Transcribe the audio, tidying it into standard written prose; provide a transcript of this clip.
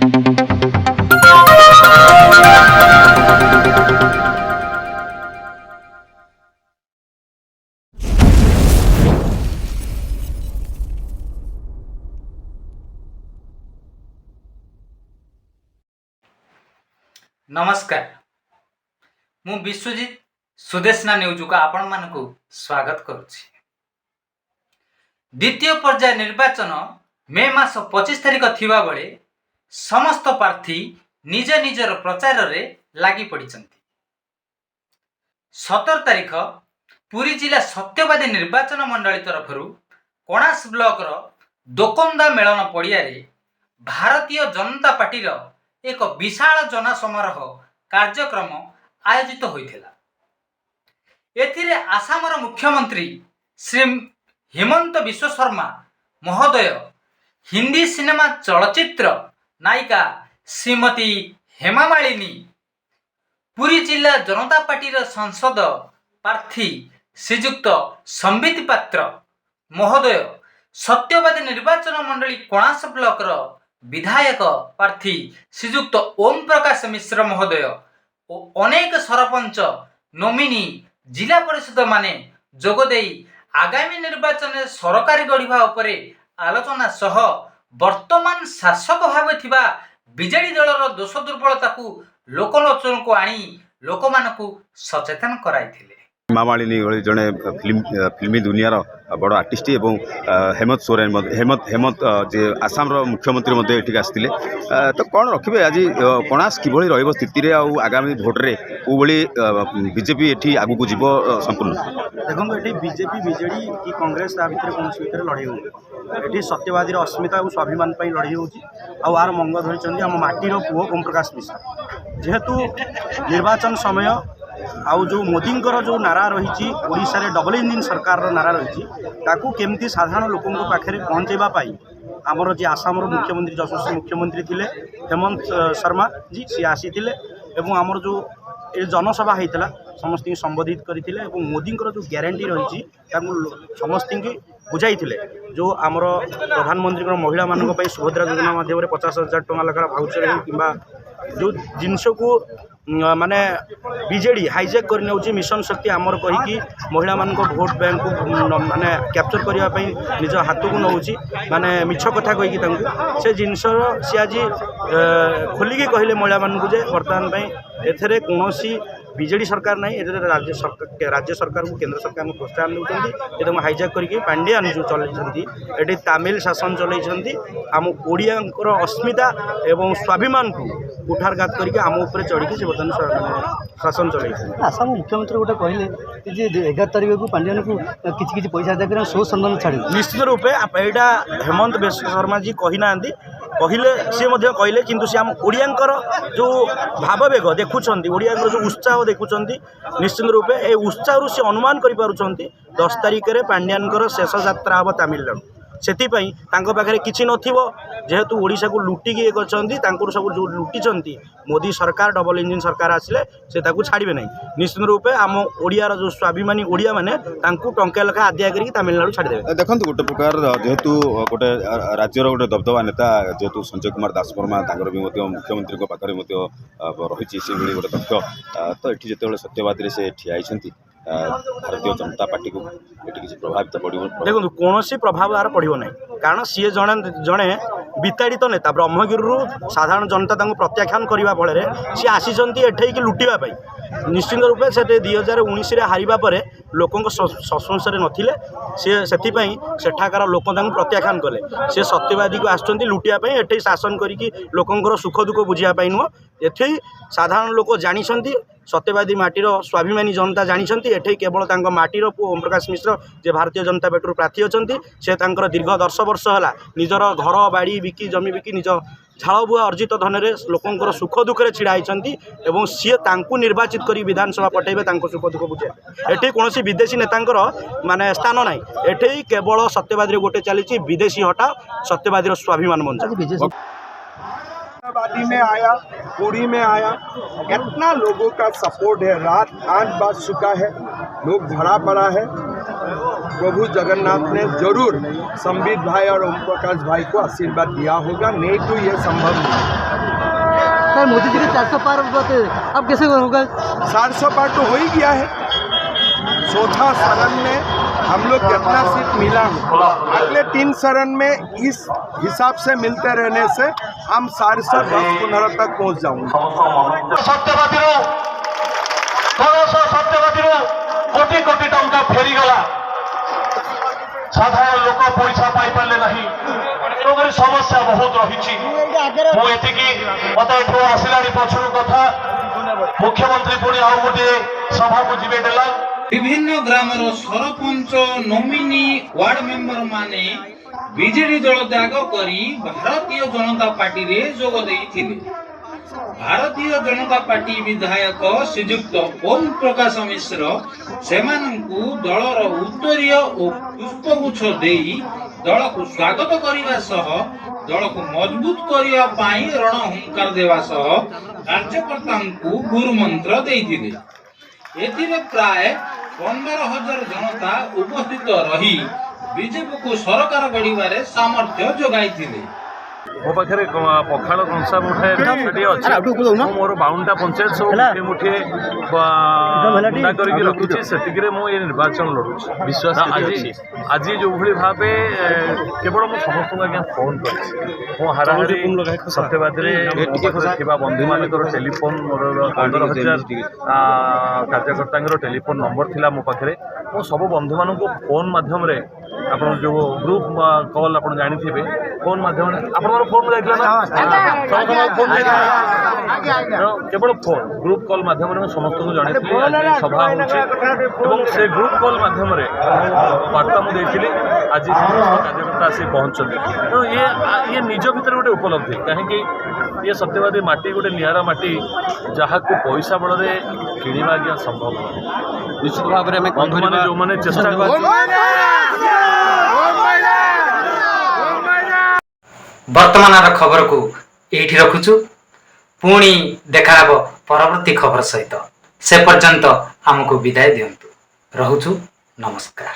नमस्कार मु विश्वजीत सुदेशना न्यूज को आपण मानकु स्वागत करुछि। द्वितीय पर्याय निर्वाचन मे मास 25 तारिख थिबा बेले समस्त प्रार्थी निज निजर प्रचार रे लागि पड़िछन्ति। 17 तारिख पुरी जिला सत्यवादी निर्वाचन मंडली तरफरु कोणास ब्लॉक रो दोकंदा मेलन पड़िया रे भारतीय जनता पार्टी रो एक विशाल जनसमारोह कार्यक्रम आयोजित होइथिला। एथिरे आसामर मुख्यमंत्री श्री हेमंत विश्व शर्मा महोदय, हिंदी सिनेमा चलचित्र नायिका श्रीमती हेमा मालिनी, पुरी जिला जनता पार्टी सांसद प्रार्थी श्रीजुक्त संबित पात्र महोदय, सत्यवादी निर्वाचन मंडली कोणास ब्लॉक रो विधायक प्रार्थी श्रीजुक्त ओम प्रकाश मिश्र महोदय और अनेक सरपंच नोमिनी जिला परिषद माने जोगदे आगामी निर्वाचन सरकारी गढ़ा उपरे आलोचना सह वर्तमान शासक भाव थिबा बीजेडी दलर दोष दुर्बलता को लोकलोचन को आनी लोक मानकु सचेतन कराइथिले। हेमा मालिनी जड़े फिल्मी दुनियार बड़ आर्टिस्ट एवं हेमंत सोरेन हेमंत जे आसाम मुख्यमंत्री ये आसते तो कौन रखिए आज कणास किभली रहिबो स्थिति रे आगामी भोट रे कोभली बीजेपी एठी आगु को जीव संपूर्ण देखो ये बीजेपी बीजेडी कि कांग्रेस भितर कौन भितर लड़ाई हो सत्यवादी अस्मिता और स्वाभिमान लड़ाई होर मंग धरी आम माटीर पुओ ओम प्रकाश मिश्र जेहेतु निर्वाचन समय आउ जो मोदींकर जो नारा रही ओडिशा रे डबल इंजिन सरकार नारा रही केमती साधारण लोकों पाखे पहुँचेबा आमर जी आसाम मुख्यमंत्री यशस्वी मुख्यमंत्री थिले हेमंत शर्मा जी सी आसी आमर जो ये जनसभा होता समस्त संबोधित करते मोदींकर जो ग्यारंटी रही समस्त बुझाई जो आमर प्रधानमंत्री महिला मानक सुभद्रा योजना माध्यम 50,000 टଙ୍କା लेखा भाउचर कि जो जिनस को माने बीजेडी हाईजैक कर मिशन शक्ति आमर कहीकि महिला मानक भोट बैंक को माने कैप्चर करने निज हाथ को नौ माने मिछ कथा कहीकि से जिनस सी आज खोलिकी कहले महिला मानक जे बर्तमान एथरे कौनसी बीजेडी सरकार ना राज्य सरकार को केंद्र सरकार को प्रोत्साहन देते हाईजैक करके पांडियान जो चलती ये तामिल शासन चलती आम ओडिया अस्मिता एवं स्वाभिमान को कुठारघात करके आम उपर चढ़ी से बर्तमान शासन चल आसाम मुख्यमंत्री गोटे कहले 11 तारिख को पांडियान को किसी पैसा देकर सो सम्मान छाड़ी निश्चित रूपे यहाँ हेमंत विश्व शर्मा जी कहीना कहले सी कहले किंतु से आम ओडियांकर जो भाववेग देखुं ओडियांकर जो उत्साह देखुं निश्चित रूपे ए उत्साह से अनुमान कर 10 तारिख में पांडियानकर शेष यात्रा हम तमिलनाडु से पाखे किसी नथिबो जेहेतु ओडिशा को लुटिकी ये कर सब जो लुटी मोदी सरकार डबल इंजिन सरकार आसिले से छाड़े ना निश्चित रूपे आम ओडियार जो स्वाभिमानी ओडिया मैंने टंका लेखा आदिया करके तमिलनाडु छाड़देवे। देखो गोटे प्रकार जेहेतु गोटे राज्यर गोटे दबदबा नेता जेहेतु संजय कुमार दास वर्मा भी मुख्यमंत्री पाखे रही से गोटे तथ्य तो ये जो सत्यवादी से ठिया भारतीय जनता पार्टी को ये किसी प्रभावित पड़ो देखो कौन प्रभाव यार पड़ो ना कारण सी जड़े विताड़ित नेता ब्रह्मगिरी साधारण जनता प्रत्याख्यान करने फल सी आसी एठेकी लुटापी निश्चित रूपे से 2019 हारिबा परे लोकों सस्पेंस नथिले सेठाकार लोक प्रत्याख्यान कले से सत्यवादी को आसुँच लुटापी एठे शासन करी लोकंर सुख दुख बुझापी नुह एठे साधारण लोक जानी सत्यवादी माटीर स्वाभिमानी जनता जानी एठे केवल माटीर ओम प्रकाश मिश्र जे भारतीय जनता पार्टी प्रार्थी अच्छा से दीर्घ 10 वर्ष है निजर घर बाड़ी बिकी जमी बिकी निज झाड़बुआ अर्जित धन में लोकंर सुख दुखे छिड़ा होती सी निर्वाचित कर विधानसभा पठेबे सुख दुख बुझे एठी कौन विदेशी नेता माने स्थान ना एठी केवल सत्यवादी गोटे चली विदेशी हटा सत्यवादी स्वाभिमान बंचा वादी में आया पुरी में आया कितना लोगों का सपोर्ट है। रात 8 बज चुका है, लोग भरा पड़ा है। प्रभु जगन्नाथ ने जरूर संबित भाई और ओम प्रकाश भाई को आशीर्वाद दिया होगा, नहीं तो ये संभव नहीं। सर मोदी जी के 400 पार बताते, अब कैसे होगा? 400 पार तो हो ही गया है। चौथा सदन में हम लोग कितना सीट मिला है, अगले 3 सदन में इस हिसाब से मिलते रहने से हम 410-15 तक पहुंच जाऊंगे। सत्यवादी कोटी कोटी टंका फेरीगला, साधारण लोक पैसा पाई पारे ना, तेणुक समस्या बहुत रही। मत आसला पछर कथा मुख्यमंत्री पुणी आउ गोटे सभा को जीवे देला। विभिन्न grammar sarpanch nominee ward member माने बीजेडी दल त्याग करी भारतीय जनता पार्टी रे जोग देइथिले। भारतीय जनता पार्टी विधायक श्रीयुक्त ओम प्रकाश मिश्र सेमानंकु दलर उत्तरीय और पुष्पगुच्छ देई दल को स्वागत करने सह दल को मजबूत करने रणहुंकार देवा सह कार्यकर्ता गुरु मंत्र देइथिले। एथिरे प्राय 15,000 जनता उपस्थित रही बीजेपी को सरकार गढ़िबारे सामर्थ्य जोगाइथिले। मो पाखे पखाड़ कंसा मुठे अच्छे मोर 52टा पंचायत सब मुठे गुंडा करके रखुची से निर्वाचन लड़ुची विश्वास। आज जो भाव केवल मुझे समस्त आज्ञा फोन कर हाराहारी सत्यवादी बंधु मान टेलीफोन मोर 15,000 कार्यकर्ता टेलीफोन नंबर थिला मो पाखे। मो सब बंधु मान फोन माध्यम आप जो ग्रुप कॉल आप जानी फोन माध्यम आप फोन फोन केवल फोन ग्रुप कॉल माध्यम समस्त को जन सभा से ग्रुप कॉल माध्यम वार्ता मुझे आज समस्त कार्यकर्ता आसी पहुँचते। तेणु ये निज भर गोटे उपलब्धि कहीं ये सत्यवादी माटी गोटे निरा माटी जहाँ को पैसा बल किणवा आज्ञा संभव निश्चित भाव में बंधु मैंने जो मैंने चेष्टा वर्तमान खबर को एठी रखुचु। पुणी देखा परवर्ती खबर सहित से पर्यंत आमको विदाय दियंतु। रहुचु। नमस्कार।